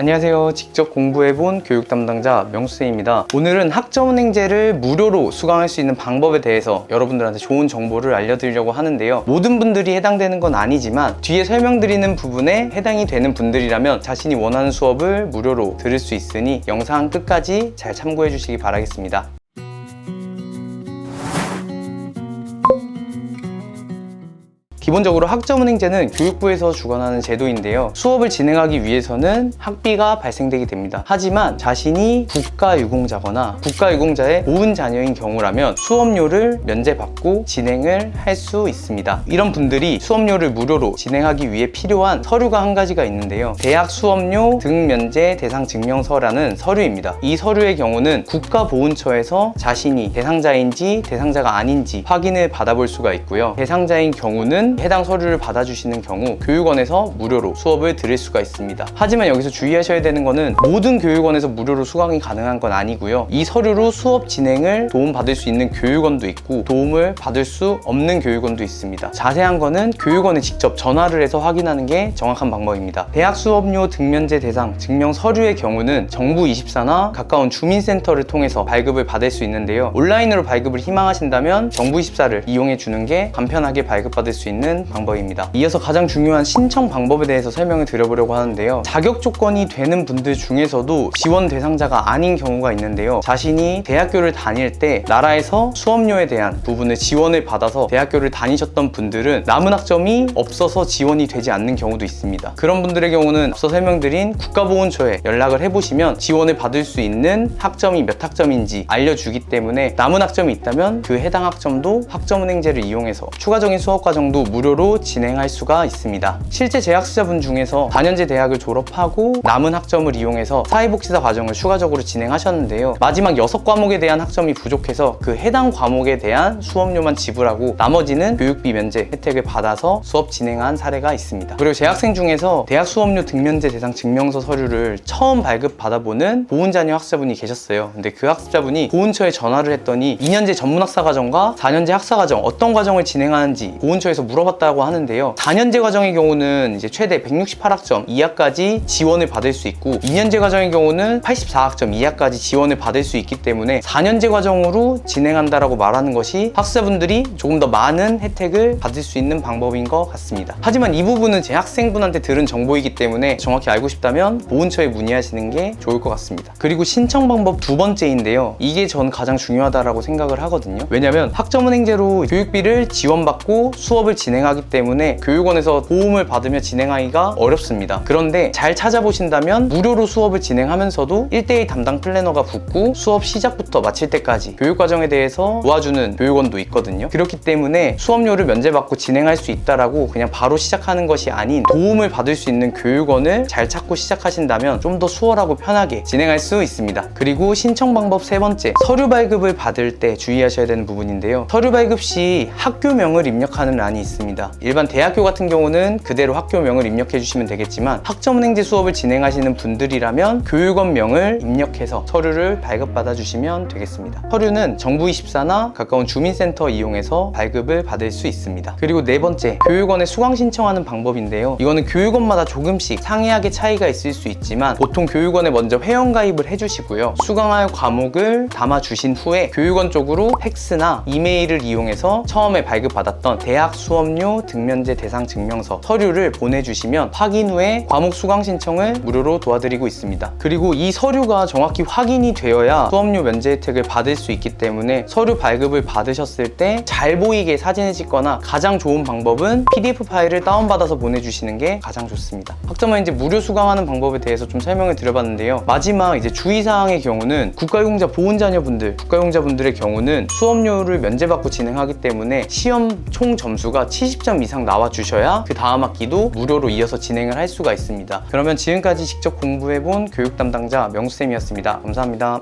안녕하세요. 직접 공부해본 교육 담당자 명수쌤입니다. 오늘은 학점은행제를 무료로 수강할 수 있는 방법에 대해서 여러분들한테 좋은 정보를 알려드리려고 하는데요. 모든 분들이 해당되는 건 아니지만 뒤에 설명드리는 부분에 해당이 되는 분들이라면 자신이 원하는 수업을 무료로 들을 수 있으니 영상 끝까지 잘 참고해 주시기 바라겠습니다. 기본적으로 학점은행제는 교육부에서 주관하는 제도인데요. 수업을 진행하기 위해서는 학비가 발생되게 됩니다. 하지만 자신이 국가유공자거나 국가유공자의 고은 자녀인 경우라면 수업료를 면제받고 진행을 할 수 있습니다. 이런 분들이 수업료를 무료로 진행하기 위해 필요한 서류가 한 가지가 있는데요. 대학 수업료 등면제 대상 증명서라는 서류입니다. 이 서류의 경우는 국가보훈처에서 자신이 대상자인지 대상자가 아닌지 확인을 받아볼 수가 있고요. 대상자인 경우는 해당 서류를 받아주시는 경우 교육원에서 무료로 수업을 들을 수가 있습니다. 하지만 여기서 주의하셔야 되는 거는 모든 교육원에서 무료로 수강이 가능한 건 아니고요. 이 서류로 수업 진행을 도움받을 수 있는 교육원도 있고 도움을 받을 수 없는 교육원도 있습니다. 자세한 거는 교육원에 직접 전화를 해서 확인하는 게 정확한 방법입니다. 대학 수업료 등면제 대상 증명 서류의 경우는 정부24나 가까운 주민센터를 통해서 발급을 받을 수 있는데요. 온라인으로 발급을 희망하신다면 정부24를 이용해 주는 게 간편하게 발급받을 수 있는 방법입니다. 이어서 가장 중요한 신청 방법에 대해서 설명을 드려보려고 하는데요. 자격 조건이 되는 분들 중에서도 지원 대상자가 아닌 경우가 있는데요. 자신이 대학교를 다닐 때 나라에서 수업료에 대한 부분을 지원을 받아서 대학교를 다니셨던 분들은 남은 학점이 없어서 지원이 되지 않는 경우도 있습니다. 그런 분들의 경우는 앞서 설명드린 국가보훈처에 연락을 해보시면 지원을 받을 수 있는 학점이 몇 학점인지 알려주기 때문에 남은 학점이 있다면 그 해당 학점도 학점은행제를 이용해서 추가적인 수업 과정도 무료로 진행할 수가 있습니다. 실제 재학생분 중에서 4년제 대학을 졸업하고 남은 학점을 이용해서 사회복지사 과정을 추가적으로 진행하셨는데요. 마지막 6과목에 대한 학점이 부족해서 그 해당 과목에 대한 수업료만 지불하고 나머지는 교육비 면제 혜택을 받아서 수업 진행한 사례가 있습니다. 그리고 재학생 중에서 대학 수업료 등면제 대상 증명서 서류를 처음 발급받아보는 보훈자녀 학사분이 계셨어요. 근데 그 학사분이 보훈처에 전화를 했더니 2년제 전문학사 과정과 4년제 학사 과정 어떤 과정을 진행하는지 보훈처에서 물어봤다고 하는데요. 4년제 과정의 경우는 이제 최대 168학점 이하까지 지원을 받을 수 있고 2년제 과정의 경우는 84학점 이하까지 지원을 받을 수 있기 때문에 4년제 과정으로 진행한다라고 말하는 것이 학사분들이 조금 더 많은 혜택을 받을 수 있는 방법인 것 같습니다. 하지만 이 부분은 제 학생분한테 들은 정보이기 때문에 정확히 알고 싶다면 보훈처에 문의하시는 게 좋을 것 같습니다. 그리고 신청 방법 두 번째인데요. 이게 전 가장 중요하다고 생각을 하거든요. 왜냐면 학점은행제로 교육비를 지원받고 수업을 진행하기 때문에 교육원에서 도움을 받으며 진행하기가 어렵습니다. 그런데 잘 찾아보신다면 무료로 수업을 진행하면서도 1:1 담당 플래너가 붙고 수업 시작부터 마칠 때까지 교육과정에 대해서 도와주는 교육원도 있거든요. 그렇기 때문에 수업료를 면제받고 진행할 수 있다라고 그냥 바로 시작하는 것이 아닌 도움을 받을 수 있는 교육원을 잘 찾고 시작하신다면 좀 더 수월하고 편하게 진행할 수 있습니다. 그리고 신청 방법 세 번째, 서류 발급을 받을 때 주의하셔야 되는 부분인데요. 서류 발급 시 학교명을 입력하는 란이 있습니다. 일반 대학교 같은 경우는 그대로 학교명을 입력해 주시면 되겠지만 학점은행제 수업을 진행하시는 분들이라면 교육원명을 입력해서 서류를 발급받아 주시면 되겠습니다. 서류는 정부24나 가까운 주민센터 이용해서 발급을 받을 수 있습니다. 그리고 네 번째, 교육원에 수강 신청하는 방법인데요. 이거는 교육원마다 조금씩 상이하게 차이가 있을 수 있지만 보통 교육원에 먼저 회원가입을 해주시고요. 수강할 과목을 담아주신 후에 교육원 쪽으로 팩스나 이메일을 이용해서 처음에 발급받았던 대학 수업료 등면제 대상 증명서 서류를 보내주시면 확인 후에 과목 수강 신청을 무료로 도와드리고 있습니다. 그리고 이 서류가 정확히 확인이 되어야 수업료 면제 혜택을 받을 수 있기 때문에 서류 발급을 받으셨을 때 잘 보이게 사진을 찍거나 가장 좋은 방법은 PDF 파일을 다운받아서 보내주시는 게 가장 좋습니다. 학점은행제 무료 수강하는 방법에 대해서 좀 설명을 드려봤는데요. 마지막 이제 주의사항의 경우는 국가유공자 국가유공자분들의 경우는 수업료를 면제받고 진행하기 때문에 시험 총 점수가 70점 이상 나와주셔야 그 다음 학기도 무료로 이어서 진행을 할 수가 있습니다. 그러면 지금까지 직접 공부해본 교육 담당자 명수쌤이었습니다. 감사합니다.